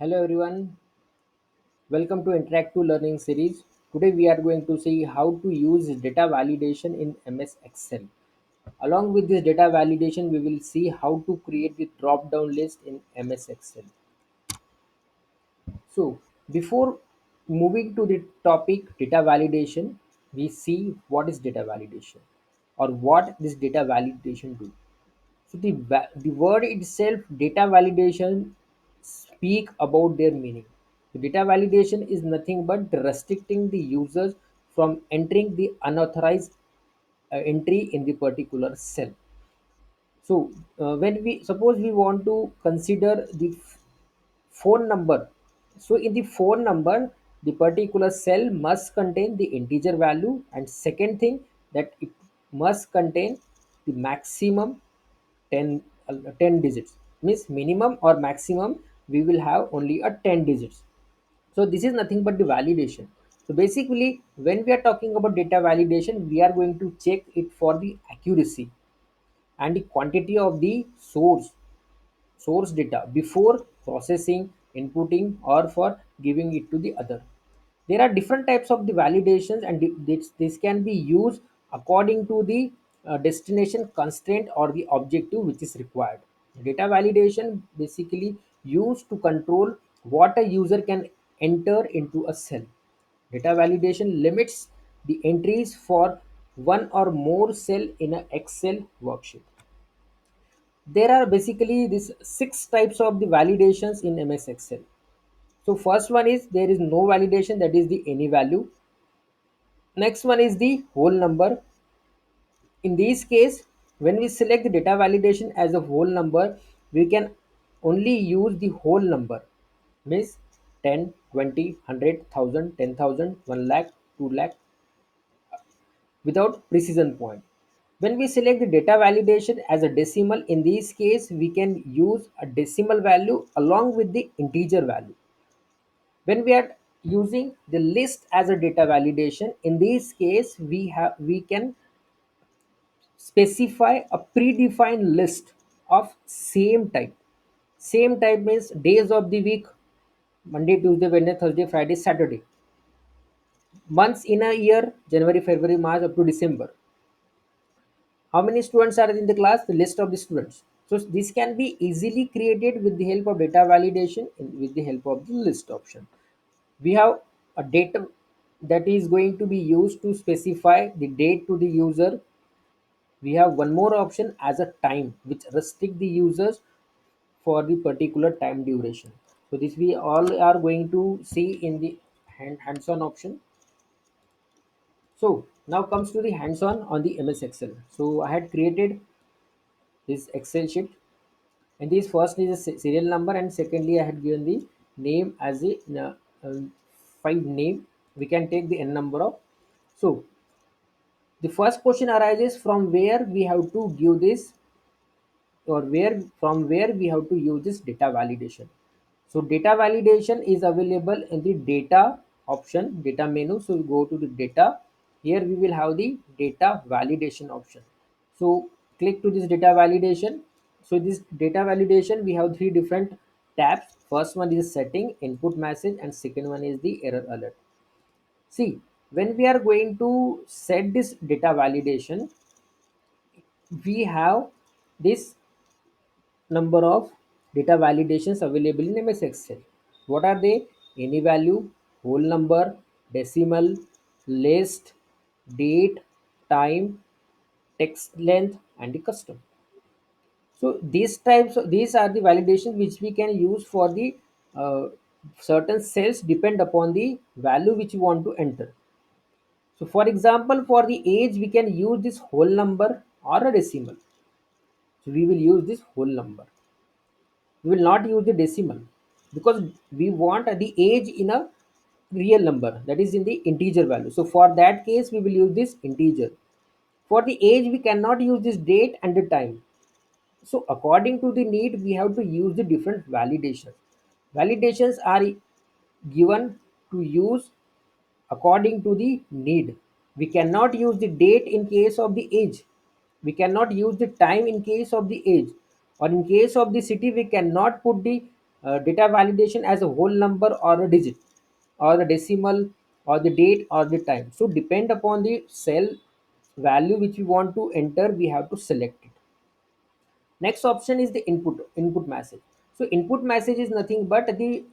Hello everyone, welcome to Interactive Learning Series. Today we are going to see how to use data validation in MS Excel. Along with this data validation, we will see how to create the drop-down list in MS Excel. So before moving to the topic data validation, we see what is data validation or what this data validation do. So the word itself, data validation, speak about their meaning. The data validation is nothing but restricting the users from entering the unauthorized entry in the particular cell. So when we suppose we want to consider the phone number, so in the phone number, the particular cell must contain the integer value, and second thing that it must contain the maximum 10 10 digits, means minimum or maximum we will have only a 10 digits. So this is nothing but the validation. So basically when we are talking about data validation, we are going to check it for the accuracy and the quantity of the source data before processing, inputting, or for giving it to the other. There are different types of the validations, and this can be used according to the destination constraint or the objective which is required. Data validation basically used to control what a user can enter into a cell. Data validation limits the entries for one or more cell in an Excel worksheet. There are basically these six types of the validations in MS Excel. So first one is there is no validation, that is the any value. Next one is the whole number. In this case, when we select the data validation as a whole number, we can only use the whole number, means 10, 20, 100, 1000, 10,000, 1 lakh, 2 lakh, without precision point. When we select the data validation as a decimal, in this case, we can use a decimal value along with the integer value. When we are using the list as a data validation, in this case, we can specify a predefined list of same type. Same type means days of the week: Monday, Tuesday, Wednesday, Thursday, Friday, Saturday. Months in a year: January, February, March up to December. How many students are in the class? The list of the students. So this can be easily created with the help of data validation and with the help of the list option. We have a data that is going to be used to specify the date to the user. We have one more option as a time, which restrict the users for the particular time duration. So this we all are going to see in the hands-on option. So now comes to the hands-on on the MS Excel. So I had created this Excel sheet, and this first is a serial number, and secondly I had given the name as a five name. We can take the n number of. So the first question arises from where we have to give this, or where we have to use this data validation. So data validation is available in the data option, data menu. So we go to the data. Here we will have the data validation option. So click to this data validation. So this data validation, we have three different tabs. First one is setting, input message, and second one is the error alert. See, when we are going to set this data validation, we have this number of data validations available in MS Excel. What are they? Any value, whole number, decimal, list, date, time, text length, and the custom. So these are the validations which we can use for the uh, certain cells depend upon the value which we want to enter. So for example, for the age, we can use this whole number or a decimal. So we will use this whole number. We will not use the decimal because we want the age in a real number, that is in the integer value. So for that case we will use this integer. For the age we cannot use this date and the time. So according to the need we have to use the different validations. Validations are given to use according to the need. We cannot use the date in case of the age. We cannot use the time in case of the age. Or in case of the city, we cannot put the data validation as a whole number or a digit or the decimal or the date or the time. So depend upon the cell value which we want to enter, we have to select it. Next option is the input message. So input message is nothing but the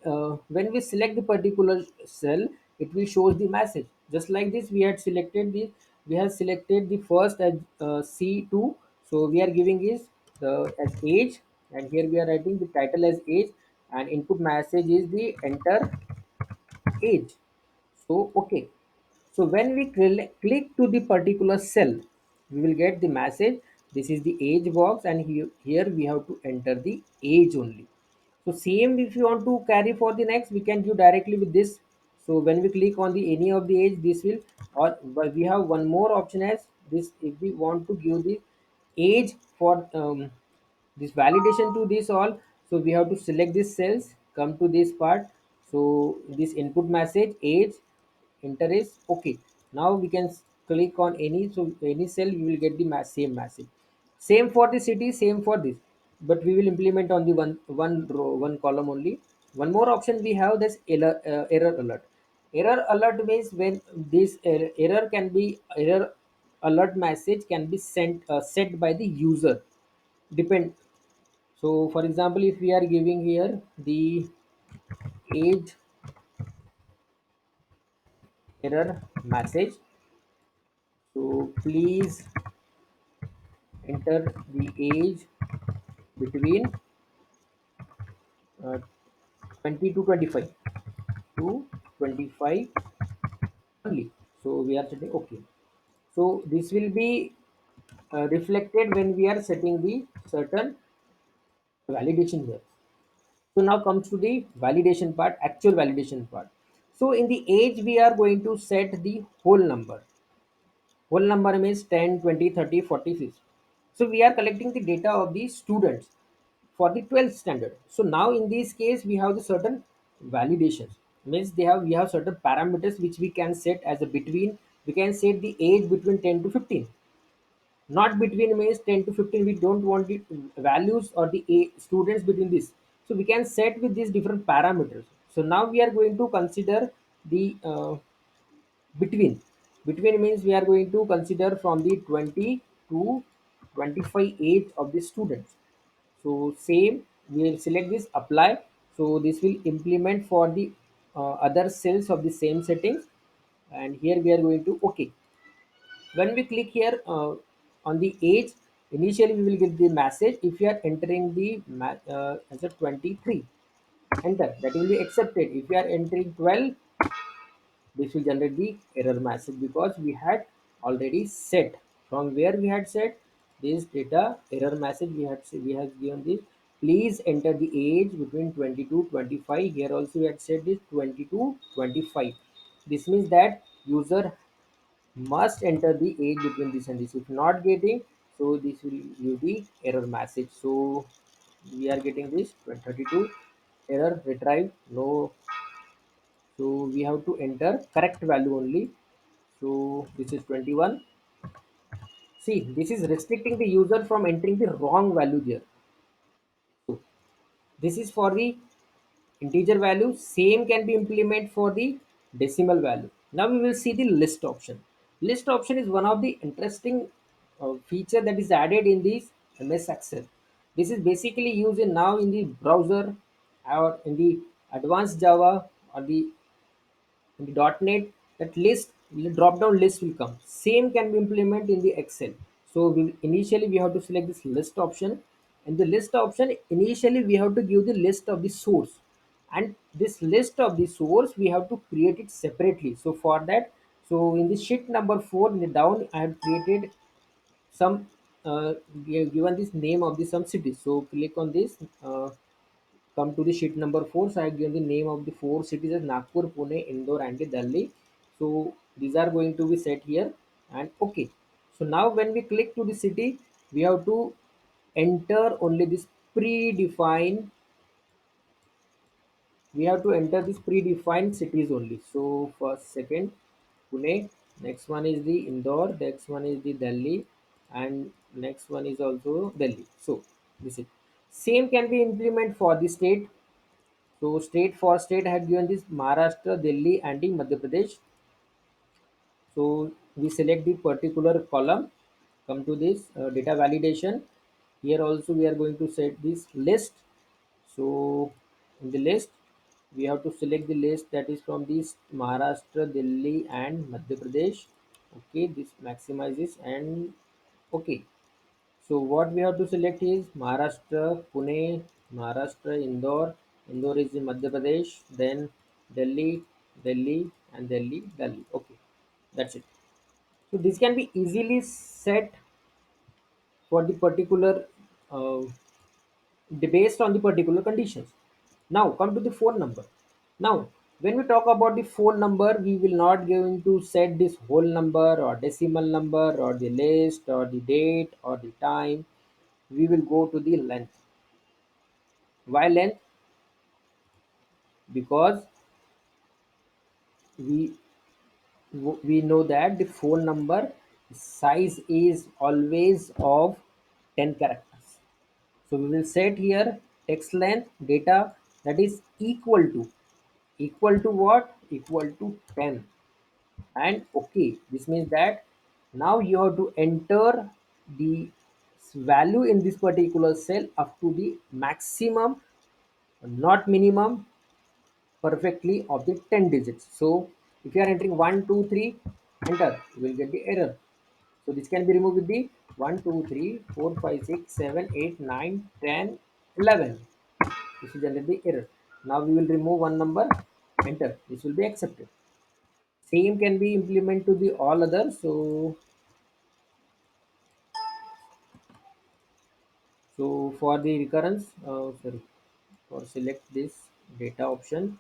when we select the particular cell, it will shows the message. Just like this, we have selected the first as C2. So we are giving is the as age, and here we are writing the title as age, and input message is the enter age. So okay, so when we click to the particular cell, we will get the message. This is the age box, and here we have to enter the age only. So same, if you want to carry for the next, we can do directly with this. So when we click on the any of the age, this will, or but we have one more option as this. If we want to give the age for this validation to this all, so we have to select these cells, come to this part. So this input message age, enter is okay. Now we can click on any, so any cell we will get the same message. Same for the city, same for this, but we will implement on the one row, one column only. One more option we have, this error alert. Error alert means when this error alert message can be sent set by the user, depend. So for example, if we are giving here the age error message, so please enter the age between 20 to 25 to 25 only. So we are setting okay. So this will be reflected when we are setting the certain validation here. So now comes to the validation part, actual validation part. So in the age, we are going to set the whole number. Whole number means 10, 20, 30, 40, 50. So we are collecting the data of the students for the 12th standard. So now in this case, we have the certain validations. Means we have certain parameters which we can set as a between. We can set the age between 10 to 15. Not between means 10 to 15. We don't want the values or the students between this. So we can set with these different parameters. So now we are going to consider the between. Between means we are going to consider from the 20 to 25 age of the students. So same, we will select this apply. So this will implement for the other cells of the same settings, and here we are going to okay. When we click here on the age, initially we will get the message. If you are entering the as a 23, enter, that will be accepted. If you are entering 12, this will generate the error message because we had already set. From where we had set this data error message, we have given this, please enter the age between 20 to 25. Here also we had said this 20 to 25. This means that user must enter the age between this and this. If not getting, so this will give the error message. So we are getting this 32 error retrieve no. So we have to enter correct value only. So this is 21. See, this is restricting the user from entering the wrong value there. So this is for the integer value. Same can be implemented for the decimal value. Now we will see the list option. List option is one of the interesting feature that is added in this MS Excel. This is basically used in now in the browser or in the advanced Java or the in the .NET, that list drop down list will come. Same can be implemented in the Excel. So initially we have to select this list option, and the list option initially we have to give the list of the source, and this list of the source we have to create it separately. So for that, so in the sheet number 4 in the down, I have created some we have given this name of the some cities. So click on this. Come to the sheet number 4. So I have given the name of the four cities as Nagpur, Pune, Indore, and Delhi. So these are going to be set here, and okay. So now when we click to the city, we have to enter only this predefined. We have to enter this predefined cities only. So first, second, Pune. Next one is the Indore. Next one is the Delhi, and next one is also Delhi. So this is same can be implemented for the state. So state for state I had given this Maharashtra, Delhi, and the Madhya Pradesh. So we select the particular column, come to this data validation. Here also we are going to set this list. So in the list, we have to select the list that is from this Maharashtra, Delhi, and Madhya Pradesh. Okay, this maximizes and okay. So what we have to select is Maharashtra, Pune, Maharashtra, Indore. Indore is in Madhya Pradesh. Then Delhi, Delhi, and Delhi, Delhi. Okay, that's it. So this can be easily set for the particular uh, based on the particular conditions. Now come to the phone number. Now when we talk about the phone number, we will not going to set this whole number or decimal number or the list or the date or the time. We will go to the length. Why length? Because we we know that the phone number size is always of 10 characters. So we will set here text length data that is equal to what? Equal to 10. And okay, this means that now you have to enter the value in this particular cell up to the maximum, not minimum, perfectly of the 10 digits. So if you are entering 1, 2, 3, enter, you will get the error. So this can be removed with the 1, 2, 3, 4, 5, 6, 7, 8, 9, 10, 11. This will generate the error. Now we will remove one number, enter. This will be accepted. Same can be implemented to the all others. So for the recurrence, sorry, for select this data option,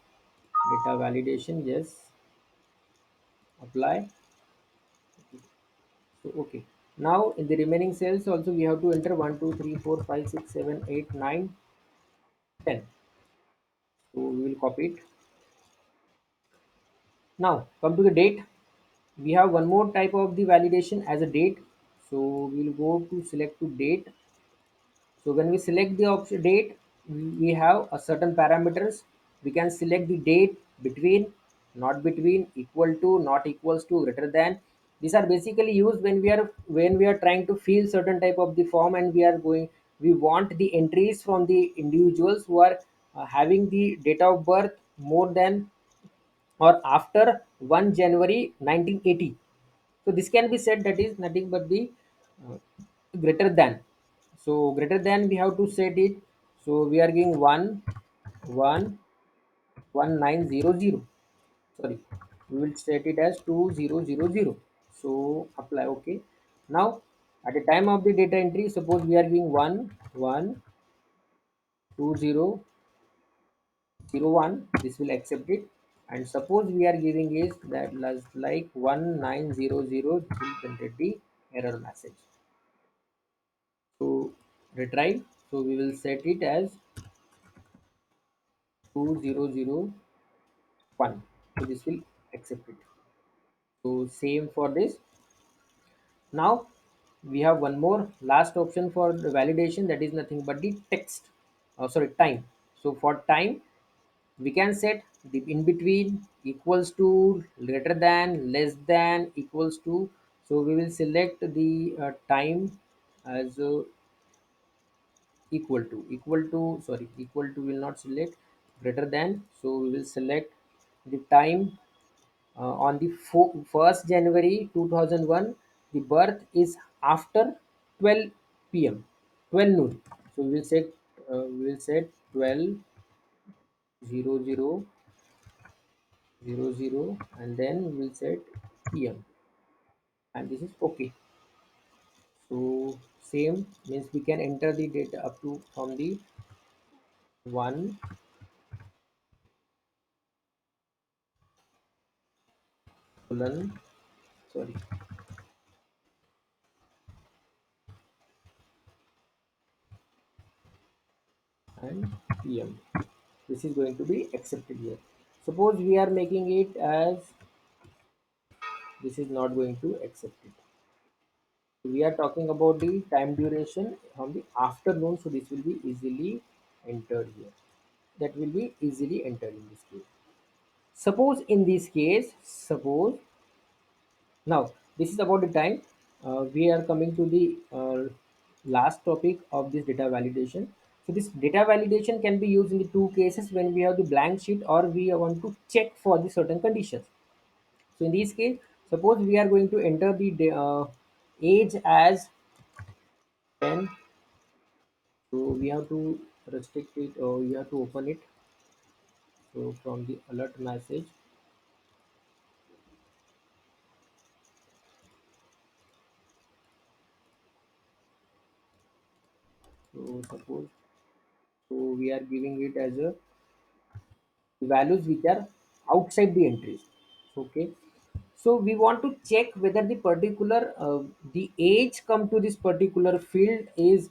data validation, yes, apply. So okay. Now in the remaining cells also we have to enter 1, 2, 3, 4, 5, 6, 7, 8, 9, 10. So we will copy it. Now come to the date. We have one more type of the validation as a date. So we will go to select to date. So when we select the option date, we have a certain parameters. We can select the date between, not between, equal to, not equals to, greater than. These are basically used when we are trying to fill certain type of the form, and we want the entries from the individuals who are having the date of birth more than or after 1 January 1980. So this can be said that is nothing but the uh, greater than. So greater than we have to set it. So we are giving 1 1 1900. Sorry, we will set it as 2000. So apply OK. Now at the time of the data entry, suppose we are giving 1 1 20 01. This will accept it. And suppose we are giving is that like 1900, this will generate the error message. So retry. So we will set it as 2001. So this will accept it. So same for this. Now we have one more last option for the validation, that is nothing but the text. Sorry, time. So for time, we can set the in between, equals to, greater than, less than, equals to. So we will select the time as equal to will not select, greater than. So we will select the time on the 1st January 2001. The birth is after 12 p.m., 12 noon. So we will set 12:00:00, and then we will set p.m., and this is okay. So same means we can enter the data up to from the 1 colon, sorry, and pm. This is going to be accepted here. Suppose we are making it as, this is not going to accept it. We are talking about the time duration on the afternoon, so this will be easily entered here. that will be easily entered in this case. Suppose in this case, suppose now this is about the time. We are coming to the last topic of this data validation. So this data validation can be used in the two cases: when we have the blank sheet or we want to check for the certain conditions. So in this case, suppose we are going to enter the age as 10. So we have to restrict it, or we have to open it. So from the alert message, so suppose, so we are giving it as a values which are outside the entries. Okay, so we want to check whether the particular the age come to this particular field is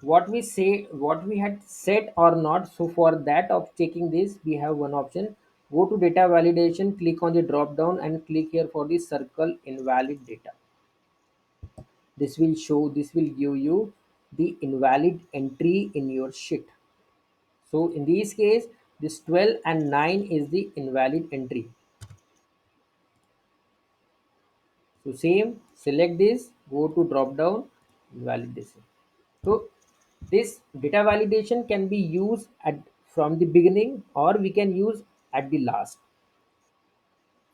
what we say, what we had set or not. So for that of checking this, we have one option: go to data validation, click on the drop down and click here for the circle invalid data. This will give you the invalid entry in your sheet. So in this case, this 12 and 9 is the invalid entry. So same, select this, go to drop down, validation. So this data validation can be used at from the beginning, or we can use at the last.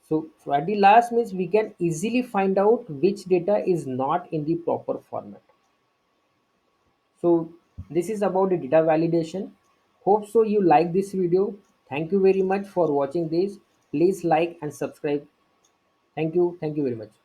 So at the last means we can easily find out which data is not in the proper format. So this is about the data validation. Hope so you like this video. Thank you very much for watching this. Please like and subscribe. Thank you. Thank you very much.